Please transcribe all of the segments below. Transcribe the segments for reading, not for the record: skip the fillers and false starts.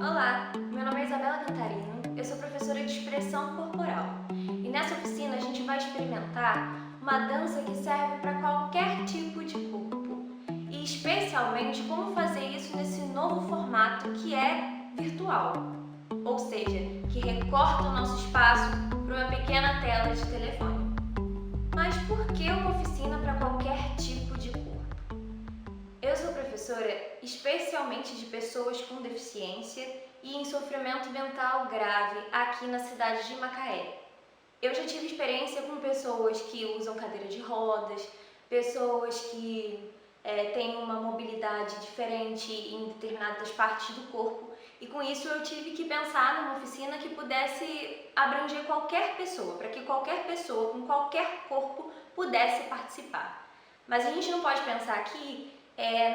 Olá, meu nome é Isabela Cantarino, eu sou professora de expressão corporal e nessa oficina a gente vai experimentar uma dança que serve para qualquer tipo de corpo e especialmente como fazer isso nesse novo formato que é virtual, ou seja, que recorta o nosso espaço para uma pequena tela de telefone. Mas por que uma oficina para qualquer tipo de corpo? Eu sou professora especialmente de pessoas com deficiência e em sofrimento mental grave aqui na cidade de Macaé. Eu já tive experiência com pessoas que usam cadeira de rodas, pessoas que têm uma mobilidade diferente em determinadas partes do corpo, e com isso eu tive que pensar numa oficina que pudesse abranger qualquer pessoa, para que qualquer pessoa com qualquer corpo pudesse participar. Mas a gente não pode pensar aqui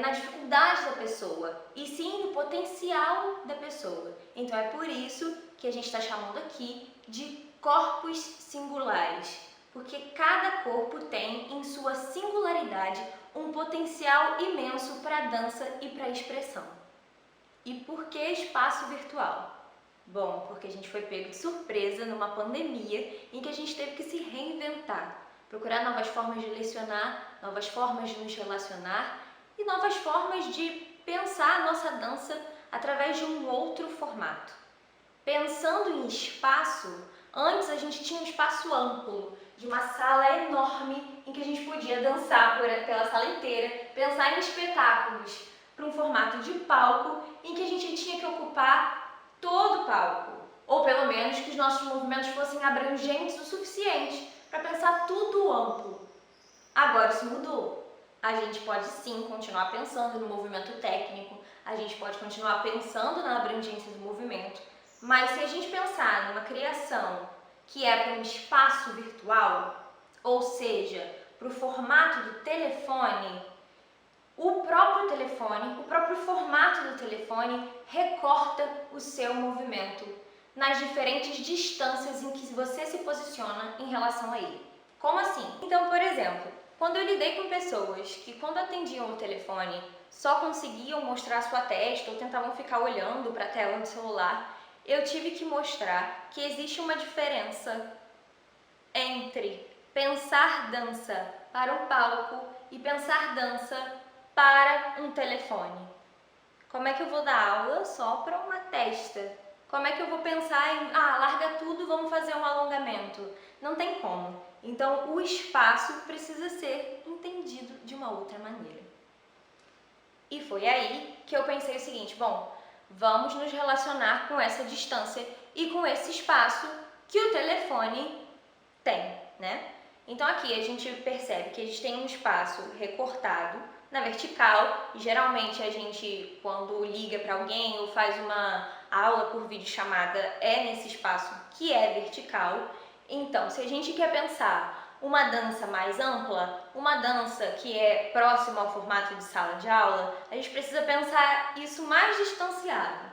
na dificuldade da pessoa, e sim no potencial da pessoa. Então é por isso que a gente está chamando aqui de corpos singulares, porque cada corpo tem em sua singularidade um potencial imenso para dança e para expressão. E por que espaço virtual? Bom, porque a gente foi pego de surpresa numa pandemia em que a gente teve que se reinventar, procurar novas formas de lecionar, novas formas de nos relacionar e novas formas de pensar a nossa dança através de um outro formato. Pensando em espaço, antes a gente tinha um espaço amplo, de uma sala enorme em que a gente podia dançar pela sala inteira, pensar em espetáculos para um formato de palco em que a gente tinha que ocupar todo o palco, ou pelo menos que os nossos movimentos fossem abrangentes o suficiente para pensar tudo amplo. Agora isso mudou. A gente pode sim continuar pensando no movimento técnico, a gente pode continuar pensando na abrangência do movimento, mas se a gente pensar numa criação que é para um espaço virtual, ou seja, para o formato do telefone, o próprio formato do telefone recorta o seu movimento nas diferentes distâncias em que você se posiciona em relação a ele. Como assim? Então, por exemplo, quando eu lidei com pessoas que, quando atendiam o telefone, só conseguiam mostrar sua testa ou tentavam ficar olhando para a tela do celular, eu tive que mostrar que existe uma diferença entre pensar dança para um palco e pensar dança para um telefone. Como é que eu vou dar aula só para uma testa? Como é que eu vou pensar em, larga tudo, vamos fazer um alongamento? Não tem como. Então, o espaço precisa ser entendido de uma outra maneira. E foi aí que eu pensei o seguinte, bom, vamos nos relacionar com essa distância e com esse espaço que o telefone tem, né? Então aqui a gente percebe que a gente tem um espaço recortado na vertical, e geralmente a gente, quando liga para alguém ou faz uma aula por videochamada, é nesse espaço que é vertical. Então, se a gente quer pensar uma dança mais ampla, uma dança que é próxima ao formato de sala de aula, a gente precisa pensar isso mais distanciado.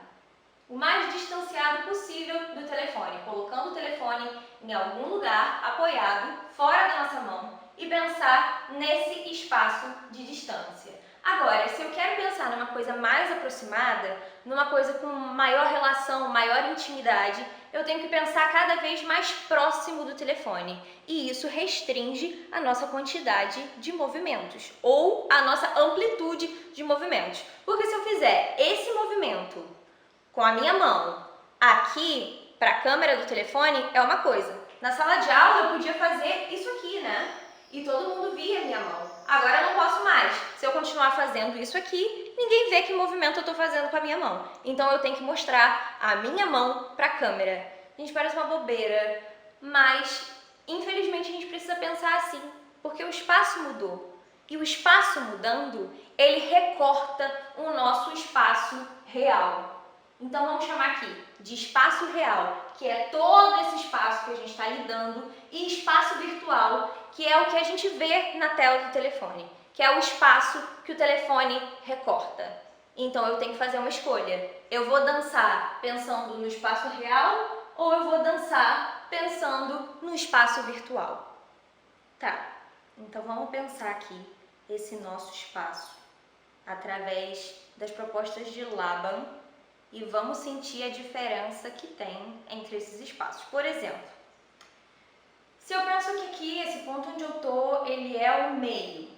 O mais distanciado possível do telefone, colocando o telefone em algum lugar apoiado, fora da nossa mão, e pensar nesse espaço de distância. Agora, se eu quero pensar numa coisa mais aproximada, numa coisa com maior relação, maior intimidade, eu tenho que pensar cada vez mais próximo do telefone. E isso restringe a nossa quantidade de movimentos, ou a nossa amplitude de movimentos. Porque se eu fizer esse movimento com a minha mão aqui para a câmera do telefone, é uma coisa. Na sala de aula eu podia fazer isso aqui, né? E todo mundo via a minha mão. Agora eu não posso mais. Se eu continuar fazendo isso aqui, ninguém vê que movimento eu estou fazendo com a minha mão. Então eu tenho que mostrar a minha mão para a câmera. Gente, parece uma bobeira, mas infelizmente a gente precisa pensar assim, porque o espaço mudou. E o espaço mudando, ele recorta o nosso espaço real. Então vamos chamar aqui de espaço real, que é todo esse espaço que a gente está lidando, e espaço virtual, que é o que a gente vê na tela do telefone, que é o espaço que o telefone recorta. Então eu tenho que fazer uma escolha. Eu vou dançar pensando no espaço real ou eu vou dançar pensando no espaço virtual? Tá, então vamos pensar aqui esse nosso espaço através das propostas de Laban, e vamos sentir a diferença que tem entre esses espaços. Por exemplo, se eu penso que aqui, esse ponto onde eu tô, ele é o meio.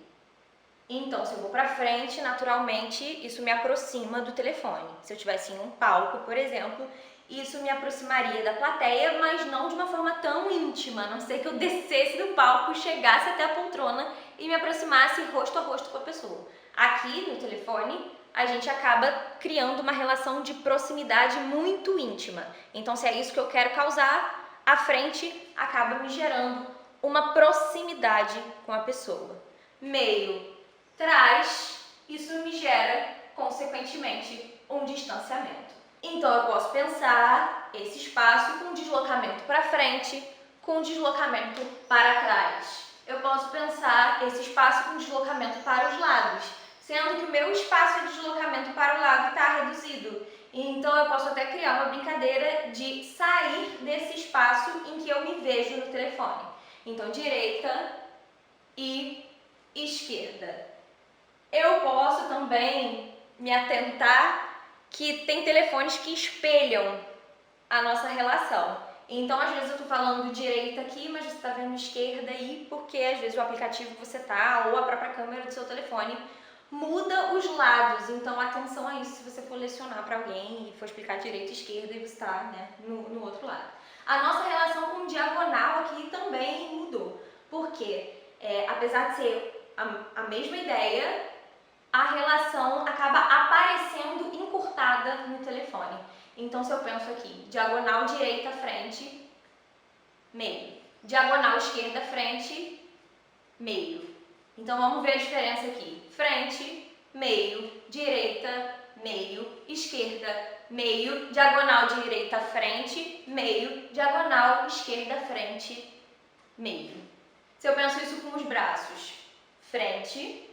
Então, se eu vou para frente, naturalmente, isso me aproxima do telefone. Se eu estivesse em um palco, por exemplo, isso me aproximaria da plateia, mas não de uma forma tão íntima, a não ser que eu descesse do palco, chegasse até a poltrona e me aproximasse rosto a rosto com a pessoa. Aqui, no telefone, a gente acaba criando uma relação de proximidade muito íntima. Então, se é isso que eu quero causar, a frente acaba me gerando uma proximidade com a pessoa. Meio, trás, isso me gera, consequentemente, um distanciamento. Então, eu posso pensar esse espaço com deslocamento para frente, com deslocamento para trás. Eu posso pensar esse espaço com deslocamento para os lados, sendo que o meu espaço de deslocamento para o lado está reduzido. Então, eu posso até criar uma brincadeira de sair desse espaço em que eu me vejo no telefone. Então, direita e esquerda. Eu posso também me atentar que tem telefones que espelham a nossa relação. Então, às vezes eu estou falando direita aqui, mas você está vendo esquerda aí, porque às vezes o aplicativo que você está ou a própria câmera do seu telefone muda os lados. Então, atenção a isso se você for lecionar para alguém e for explicar direita e esquerda e você está, né, no outro lado. A nossa relação com diagonal aqui também mudou. Por quê? Apesar de ser a mesma ideia, a relação acaba aparecendo encurtada no telefone. Então, se eu penso aqui, diagonal direita frente, meio. Diagonal esquerda frente, meio. Então, vamos ver a diferença aqui. Frente, meio, direita, meio, esquerda, meio, diagonal direita frente, meio, diagonal esquerda frente, meio. Se eu penso isso com os braços, frente,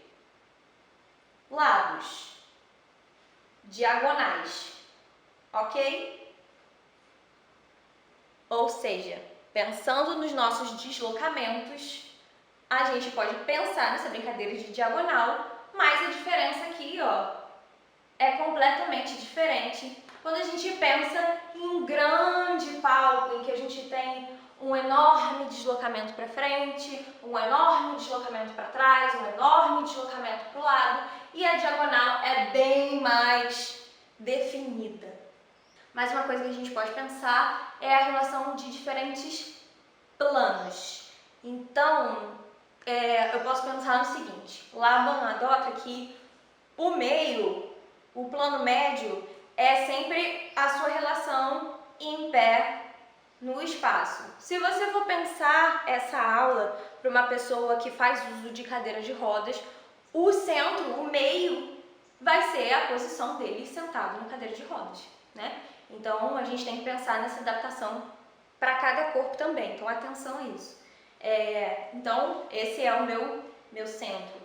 lados, diagonais, ok? Ou seja, pensando nos nossos deslocamentos, a gente pode pensar nessa brincadeira de diagonal, mas a diferença aqui, ó, é completamente diferente quando a gente pensa em um grande palco em que a gente tem um enorme deslocamento para frente, um enorme deslocamento para trás, um enorme deslocamento para o lado, e a diagonal é bem mais definida. Mas uma coisa que a gente pode pensar é a relação de diferentes planos. Então, eu posso pensar no seguinte: Laban adota que o meio, o plano médio, é sempre a sua relação em pé no espaço. Se você for pensar essa aula para uma pessoa que faz uso de cadeira de rodas, o centro, o meio, vai ser a posição dele sentado na cadeira de rodas, né? Então, a gente tem que pensar nessa adaptação para cada corpo também. Então, atenção a isso. Então, esse é o meu centro.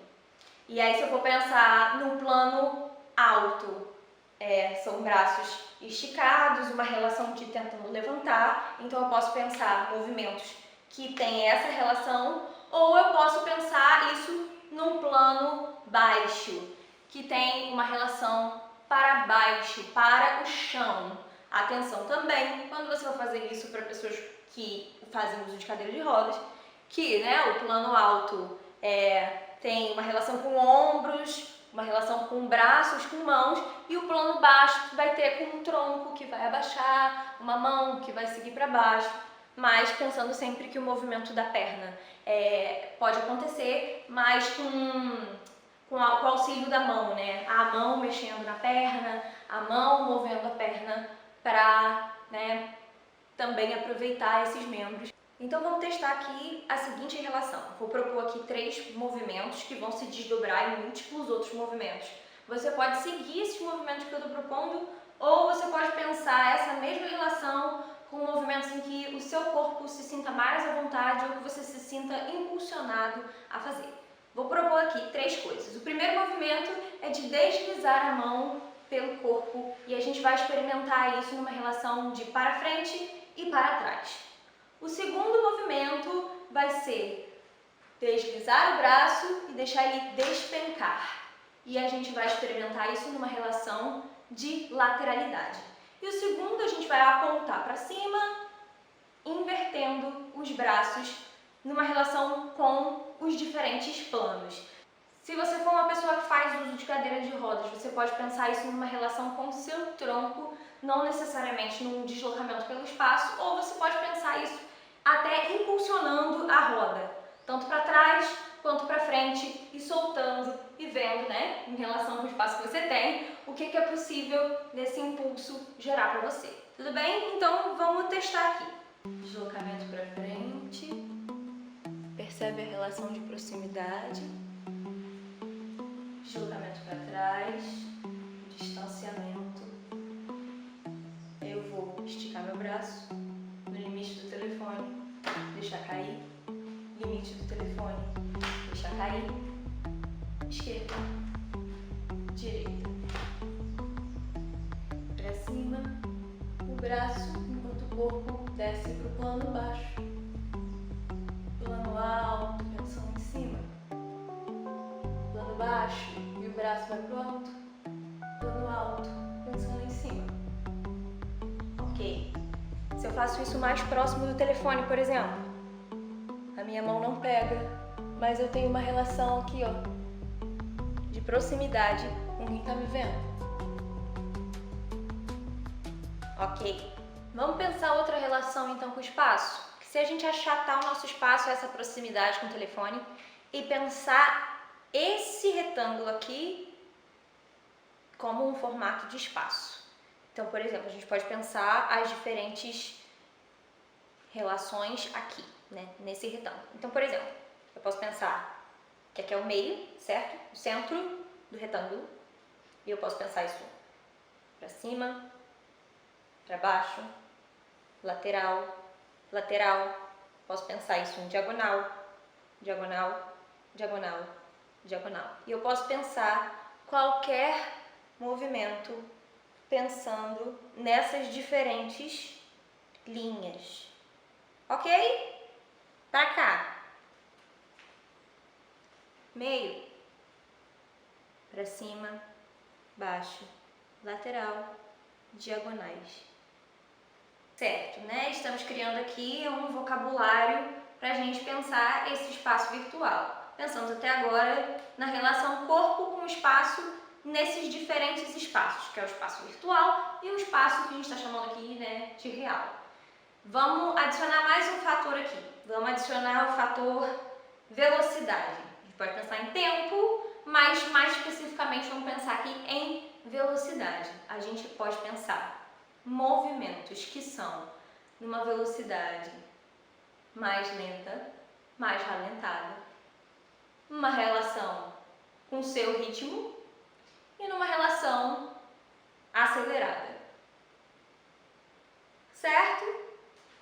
E aí, se eu for pensar no plano alto, são braços esticados, uma relação de tentando levantar. Então, eu posso pensar movimentos que têm essa relação, ou eu posso pensar isso num plano baixo, que tem uma relação para baixo, para o chão. Atenção também, quando você for fazer isso para pessoas que fazem uso de cadeira de rodas, que, né, o plano alto tem uma relação com ombros, uma relação com braços, com mãos, e o plano baixo vai ter com um tronco que vai abaixar, uma mão que vai seguir para baixo, mas pensando sempre que o movimento da perna pode acontecer, mas com o auxílio da mão, né? A mão mexendo na perna, a mão movendo a perna para, né, também aproveitar esses membros. Então, vamos testar aqui a seguinte relação. Vou propor aqui 3 movimentos que vão se desdobrar em múltiplos outros movimentos. Você pode seguir esses movimentos que eu estou propondo, ou você pode pensar essa mesma relação com movimentos em que o seu corpo se sinta mais à vontade ou que você se sinta impulsionado a fazer. Vou propor aqui 3 coisas. O primeiro movimento é de deslizar a mão pelo corpo e a gente vai experimentar isso numa relação de para frente e para trás. O segundo movimento vai ser deslizar o braço e deixar ele despencar. E a gente vai experimentar isso numa relação de lateralidade. E o segundo, a gente vai apontar para cima, invertendo os braços numa relação com os diferentes planos. Se você for uma pessoa que faz uso de cadeira de rodas, você pode pensar isso numa relação com o seu tronco, não necessariamente num deslocamento pelo espaço, ou você pode pensar isso até impulsionando a roda, tanto para trás quanto para frente, e soltando e vendo, né, em relação com o espaço que você tem, o que é possível desse impulso gerar para você. Tudo bem? Então vamos testar aqui. Deslocamento para frente, percebe a relação de proximidade, deslocamento para trás, distanciamento. Eu vou esticar meu braço no limite do telefone, deixar cair, limite do telefone, deixar cair, esquerda, direita, para cima, o braço enquanto o corpo desce para o plano baixo, plano alto, pensando em cima, plano baixo e o braço vai para o alto, plano alto, pensando em cima. Ok. Se eu faço isso mais próximo do telefone, por exemplo, a minha mão não pega, mas eu tenho uma relação aqui, ó, de proximidade com quem tá me vendo. Ok. Vamos pensar outra relação então com o espaço? Que se a gente achatar o nosso espaço, essa proximidade com o telefone, e pensar esse retângulo aqui como um formato de espaço. Então, por exemplo, a gente pode pensar as diferentes relações aqui, né, nesse retângulo. Então, por exemplo, eu posso pensar que aqui é o meio, certo? O centro do retângulo. E eu posso pensar isso para cima, para baixo, lateral, lateral. Posso pensar isso em diagonal, diagonal, diagonal, diagonal. E eu posso pensar qualquer movimento pensando nessas diferentes linhas. Ok? Para cá. Meio. Para cima, baixo, lateral, diagonais. Certo, né? Estamos criando aqui um vocabulário para a gente pensar esse espaço virtual. Pensamos até agora na relação corpo com espaço nesses diferentes espaços, que é o espaço virtual e o espaço que a gente está chamando aqui, né, de real. Vamos adicionar mais um fator aqui. Vamos adicionar o fator velocidade. A gente pode pensar em tempo, mas mais especificamente vamos pensar aqui em velocidade. A gente pode pensar movimentos que são numa velocidade mais lenta, mais ralentada, uma relação com o seu ritmo e numa relação acelerada. Certo?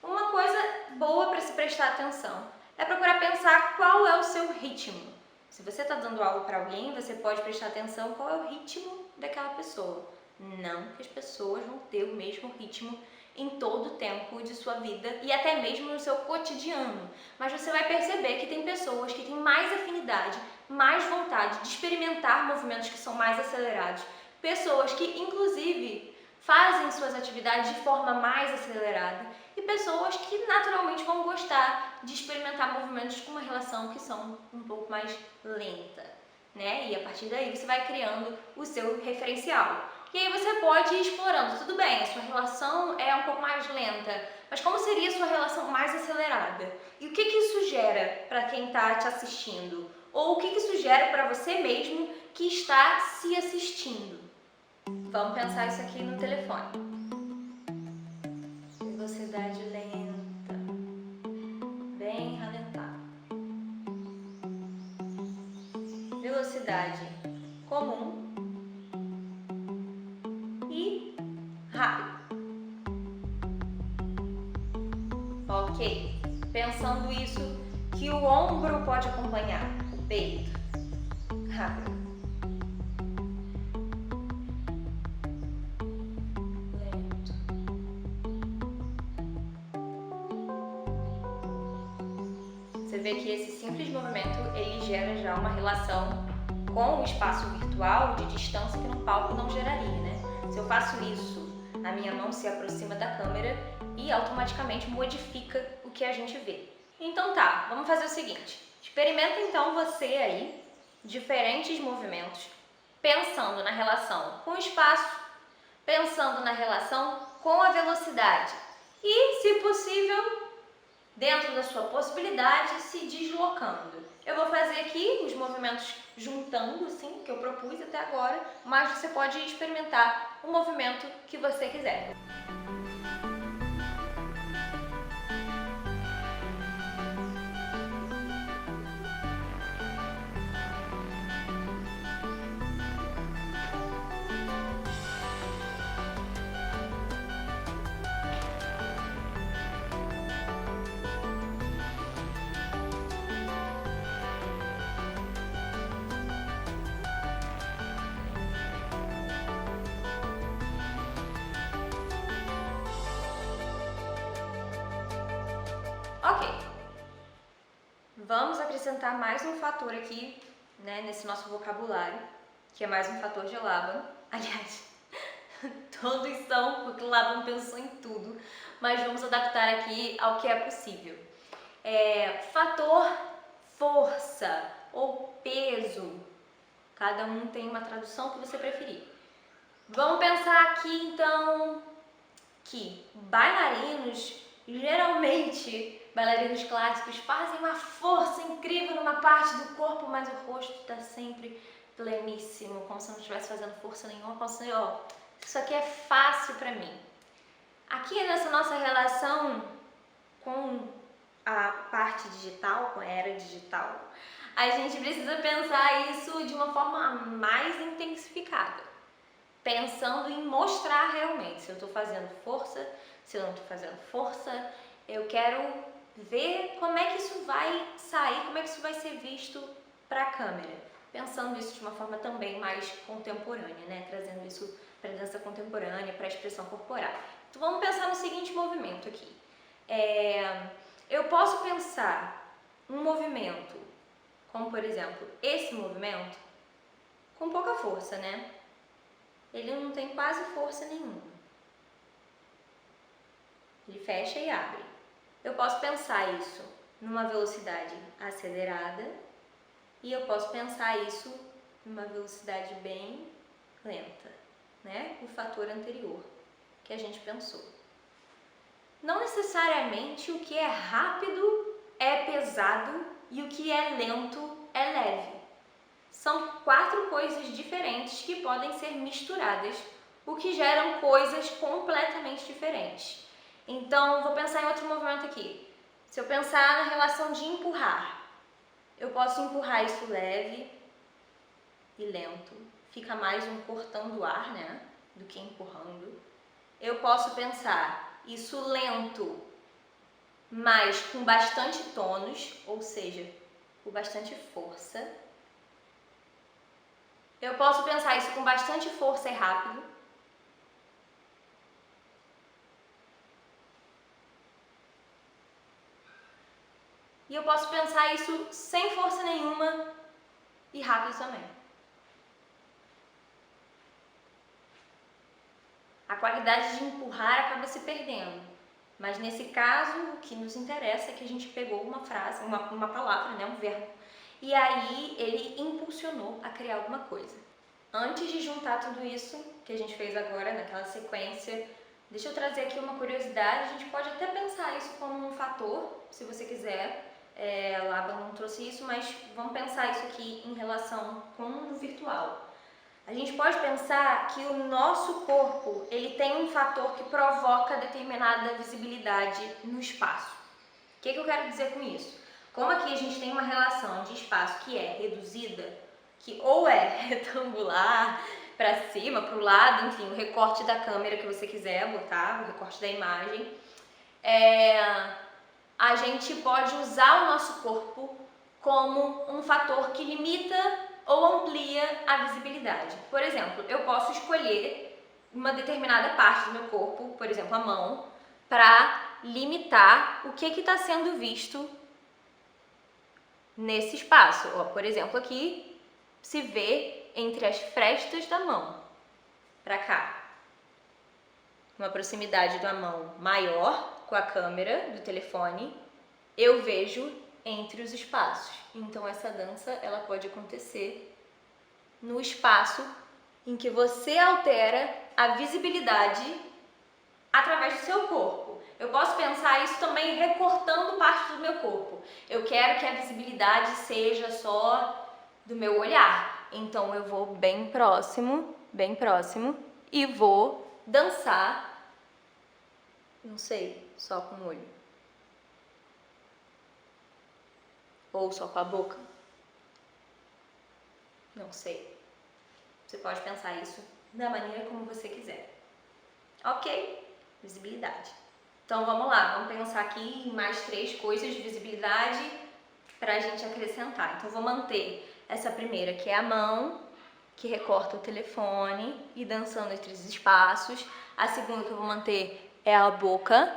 Uma coisa boa para se prestar atenção é procurar pensar qual é o seu ritmo. Se você está dando algo para alguém, você pode prestar atenção qual é o ritmo daquela pessoa. Não que as pessoas vão ter o mesmo ritmo em todo o tempo de sua vida e até mesmo no seu cotidiano. Mas você vai perceber que tem pessoas que têm mais afinidade, mais vontade de experimentar movimentos que são mais acelerados. Pessoas que, inclusive, fazem suas atividades de forma mais acelerada. E pessoas que naturalmente vão gostar de experimentar movimentos com uma relação que são um pouco mais lenta, né? E a partir daí você vai criando o seu referencial. E aí você pode ir explorando, tudo bem, a sua relação é um pouco mais lenta, mas como seria a sua relação mais acelerada? E o que isso gera para quem está te assistindo? Ou o que isso gera para você mesmo que está se assistindo? Vamos pensar isso aqui no telefone. Velocidade lenta, bem ralentada. Velocidade comum e rápido. Ok, pensando isso, que o ombro pode acompanhar o peito. Rápido. Lento. Você vê que esse simples movimento, ele gera já uma relação com o espaço virtual de distância que no palco não geraria, né? Se eu faço isso, a minha mão se aproxima da câmera e automaticamente modifica o que a gente vê. Então tá, vamos fazer o seguinte. Experimenta então você aí diferentes movimentos, pensando na relação com o espaço, pensando na relação com a velocidade e, se possível, dentro da sua possibilidade, se deslocando. Eu vou fazer aqui os movimentos juntando, assim, que eu propus até agora, mas você pode experimentar o movimento que você quiser. Ok, vamos acrescentar mais um fator aqui, né, nesse nosso vocabulário, que é mais um fator de Laban. Aliás, todos são, porque Laban pensou em tudo, mas vamos adaptar aqui ao que é possível. Fator força ou peso, cada um tem uma tradução que você preferir. Vamos pensar aqui então que bailarinos, geralmente bailarinos clássicos, fazem uma força incrível numa parte do corpo, mas o rosto está sempre pleníssimo, como se não estivesse fazendo força nenhuma, como se, isso aqui é fácil para mim. Aqui nessa nossa relação com a parte digital, com a era digital, a gente precisa pensar isso de uma forma mais intensificada, pensando em mostrar realmente se eu estou fazendo força, se eu não estou fazendo força. Eu quero ver como é que isso vai sair, como é que isso vai ser visto para a câmera, pensando isso de uma forma também mais contemporânea, né? Trazendo isso para a dança contemporânea, para a expressão corporal. Então vamos pensar no seguinte movimento aqui. Eu posso pensar um movimento, como por exemplo esse movimento, com pouca força, né? Ele não tem quase força nenhuma. Ele fecha e abre. Eu posso pensar isso numa velocidade acelerada e eu posso pensar isso numa velocidade bem lenta, né? O fator anterior que a gente pensou. Não necessariamente o que é rápido é pesado e o que é lento é leve. São 4 coisas diferentes que podem ser misturadas, o que geram coisas completamente diferentes. Então, vou pensar em outro movimento aqui. Se eu pensar na relação de empurrar, eu posso empurrar isso leve e lento. Fica mais um cortando o ar, né, do que empurrando. Eu posso pensar isso lento, mas com bastante tônus, ou seja, com bastante força. Eu posso pensar isso com bastante força e rápido. E eu posso pensar isso sem força nenhuma e rápido também. A qualidade de empurrar acaba se perdendo. Mas nesse caso, o que nos interessa é que a gente pegou uma frase, uma palavra, né, um verbo, e aí ele impulsionou a criar alguma coisa. Antes de juntar tudo isso que a gente fez agora naquela sequência, deixa eu trazer aqui uma curiosidade. A gente pode até pensar isso como um fator, se você quiser. Laban não trouxe isso, mas vamos pensar isso aqui em relação com o virtual. A gente pode pensar que o nosso corpo ele tem um fator que provoca determinada visibilidade no espaço. O que eu quero dizer com isso? Como aqui a gente tem uma relação de espaço que é reduzida, que ou é retangular, para cima, para o lado, enfim, o recorte da câmera que você quiser botar, o recorte da imagem, a gente pode usar o nosso corpo como um fator que limita ou amplia a visibilidade. Por exemplo, eu posso escolher uma determinada parte do meu corpo, por exemplo, a mão, para limitar o que está sendo visto nesse espaço. Por exemplo, aqui se vê entre as frestas da mão, para cá. uma proximidade da mão maior com a câmera do telefone, eu vejo entre os espaços. Então essa dança ela pode acontecer no espaço em que você altera a visibilidade através do seu corpo. Eu posso pensar isso também recortando parte do meu corpo. Eu quero que a visibilidade seja só do meu olhar. Então eu vou bem próximo e vou dançar, não sei, só com o olho. Ou só com a boca. Não sei. Você pode pensar isso da maneira como você quiser. Ok? Visibilidade. Então vamos lá, vamos pensar aqui em mais 3 coisas de visibilidade para a gente acrescentar. Então eu vou manter essa primeira, que é a mão, que recorta o telefone e dançando entre os espaços. A segunda que eu vou manter é a boca,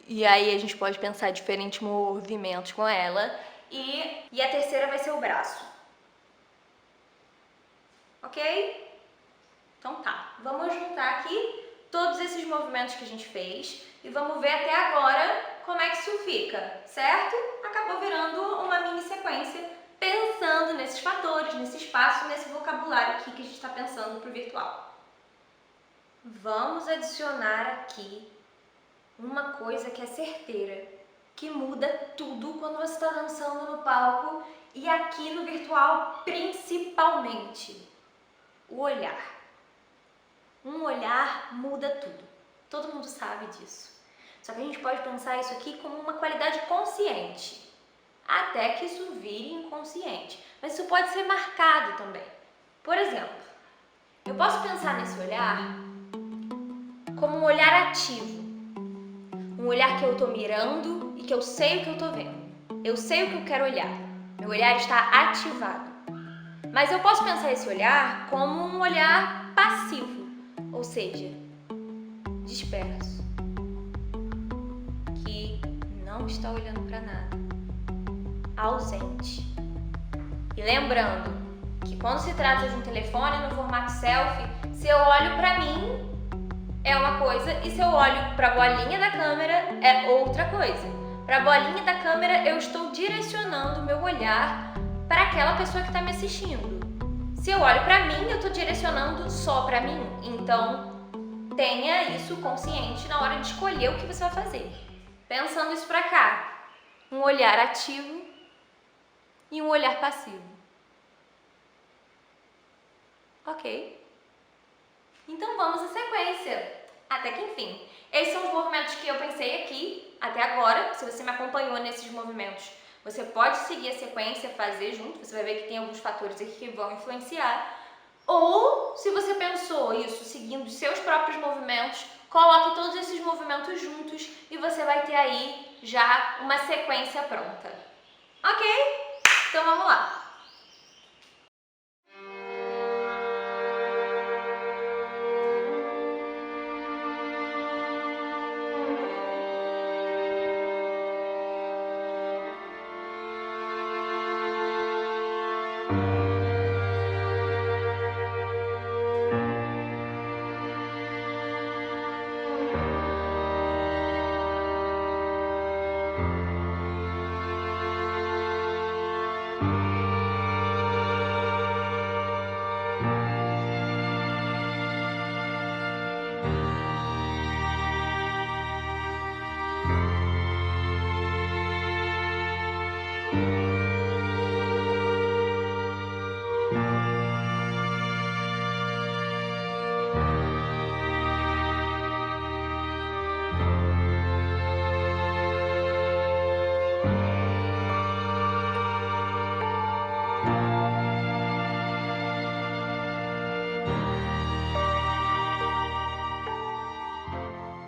e aí a gente pode pensar diferentes movimentos com ela. E a terceira vai ser o braço. Ok? Então tá, vamos juntar aqui todos esses movimentos que a gente fez e vamos ver até agora como é que isso fica, certo? Acabou virando uma mini sequência pensando nesses fatores, nesse espaço, nesse vocabulário aqui que a gente está pensando para o virtual. Vamos adicionar aqui uma coisa que é certeira, que muda tudo quando você está dançando no palco e aqui no virtual principalmente, o olhar. Um olhar muda tudo. Todo mundo sabe disso. Só que a gente pode pensar isso aqui como uma qualidade consciente, até que isso vire inconsciente. Mas isso pode ser marcado também. Por exemplo, eu posso pensar nesse olhar como um olhar ativo. Um olhar que eu estou mirando e que eu sei o que eu estou vendo. Eu sei o que eu quero olhar. Meu olhar está ativado. Mas eu posso pensar esse olhar como um olhar passivo. Ou seja, disperso, que não está olhando para nada, ausente. E lembrando que quando se trata de um telefone no formato selfie, se eu olho para mim é uma coisa e se eu olho para a bolinha da câmera é outra coisa. Para a bolinha da câmera eu estou direcionando o meu olhar para aquela pessoa que está me assistindo. Se eu olho para mim, eu estou direcionando só para mim. Então, tenha isso consciente na hora de escolher o que você vai fazer. Pensando isso para cá, um olhar ativo e um olhar passivo. Ok? Então vamos à sequência, até que enfim. Esses são os movimentos que eu pensei aqui até agora. Se você me acompanhou nesses movimentos, você pode seguir a sequência, fazer junto. Você vai ver que tem alguns fatores aqui que vão influenciar. Ou, se você pensou isso seguindo os seus próprios movimentos, coloque todos esses movimentos juntos e você vai ter aí já uma sequência pronta. Ok? Então vamos lá.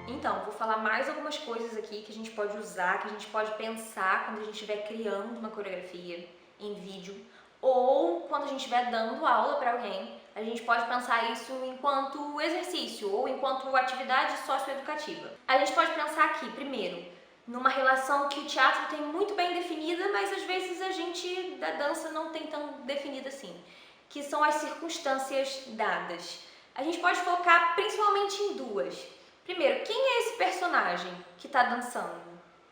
Então, vou falar mais algumas coisas aqui que a gente pode usar, que a gente pode pensar quando a gente estiver criando uma coreografia em vídeo ou quando a gente estiver dando aula para alguém. A gente pode pensar isso enquanto exercício ou enquanto atividade socioeducativa. A gente pode pensar aqui, primeiro, numa relação que o teatro tem muito bem definida, mas às vezes a gente da dança não tem tão definida assim, que são as circunstâncias dadas. A gente pode focar principalmente em duas. Primeiro, quem é esse personagem que está dançando?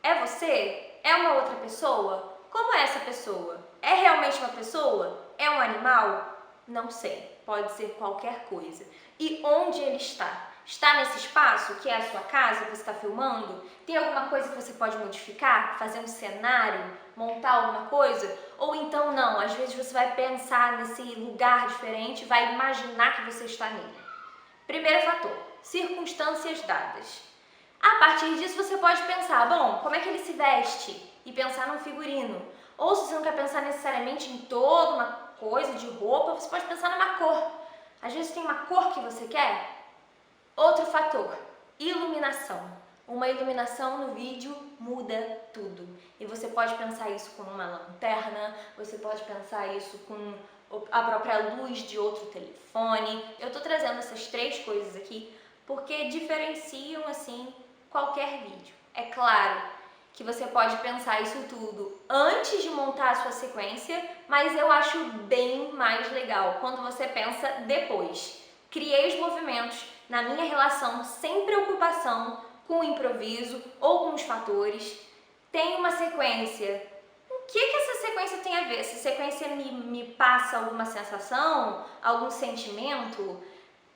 É você? É uma outra pessoa? Como é essa pessoa? É realmente uma pessoa? É um animal? Não sei, pode ser qualquer coisa. E onde ele está? Está nesse espaço que é a sua casa, que você está filmando? Tem alguma coisa que você pode modificar? Fazer um cenário? Montar alguma coisa? Ou então não, às vezes você vai pensar nesse lugar diferente, vai imaginar que você está nele. Primeiro fator, circunstâncias dadas. A partir disso você pode pensar, bom, como é que ele se veste? E pensar num figurino. Ou se você não quer pensar necessariamente em toda uma coisa de roupa, você pode pensar numa cor. Às vezes tem uma cor que você quer. Outro fator, iluminação. Uma iluminação no vídeo muda tudo. E você pode pensar isso com uma lanterna, você pode pensar isso com a própria luz de outro telefone. Eu estou trazendo essas 3 coisas aqui porque diferenciam assim qualquer vídeo. É claro que você pode pensar isso tudo antes de montar a sua sequência, mas eu acho bem mais legal quando você pensa depois. Criei os movimentos na minha relação sem preocupação com o improviso ou com os fatores. Tem uma sequência. O que essa sequência tem a ver? Essa sequência me passa alguma sensação, algum sentimento?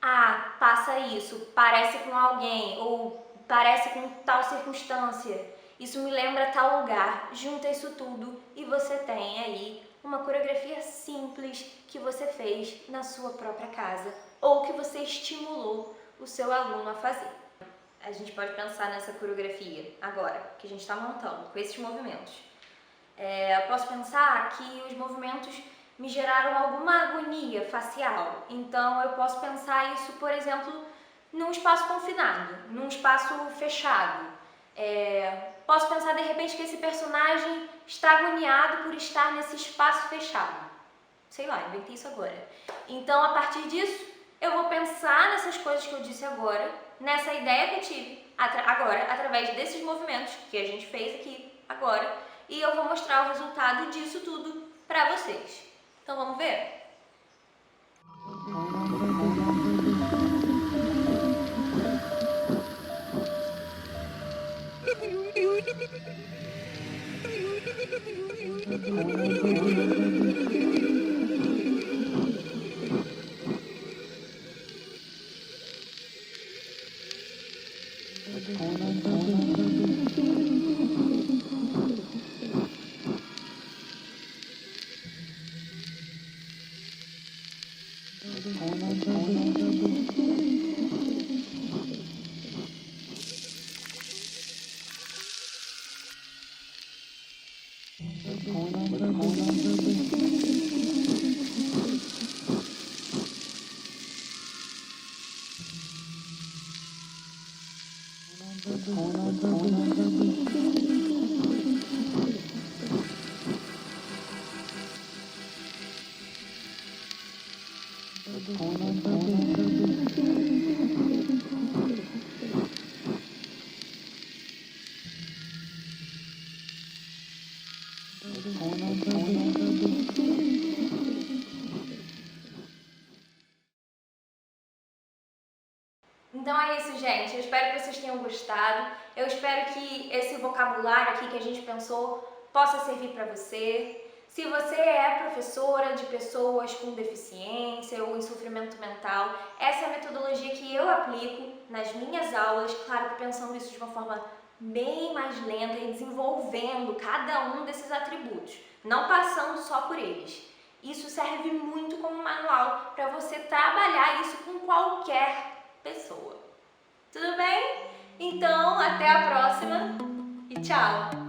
Ah, passa isso, parece com alguém ou parece com tal circunstância. Isso me lembra tal lugar. Junta isso tudo e você tem aí uma coreografia simples que você fez na sua própria casa ou que você estimulou o seu aluno a fazer. A gente pode pensar nessa coreografia agora, que a gente está montando, com esses movimentos. Eu posso pensar que os movimentos me geraram alguma agonia facial, então eu posso pensar isso, por exemplo, num espaço confinado, num espaço fechado. Posso pensar de repente que esse personagem está agoniado por estar nesse espaço fechado. Sei lá, inventei isso agora. Então, a partir disso, eu vou pensar nessas coisas que eu disse agora, nessa ideia que eu tive agora, através desses movimentos que a gente fez aqui agora, e eu vou mostrar o resultado disso tudo para vocês. Então, vamos ver? Então é isso, gente. Eu espero que vocês tenham gostado. Eu espero que esse vocabulário aqui que a gente pensou possa servir para você. Se você é professora de pessoas com deficiência ou em sofrimento mental, essa é a metodologia que eu aplico nas minhas aulas, claro que pensando isso de uma forma bem mais lenta e desenvolvendo cada um desses atributos, não passando só por eles. Isso serve muito como manual para você trabalhar isso com qualquer pessoa. Tudo bem? Então, até a próxima e tchau!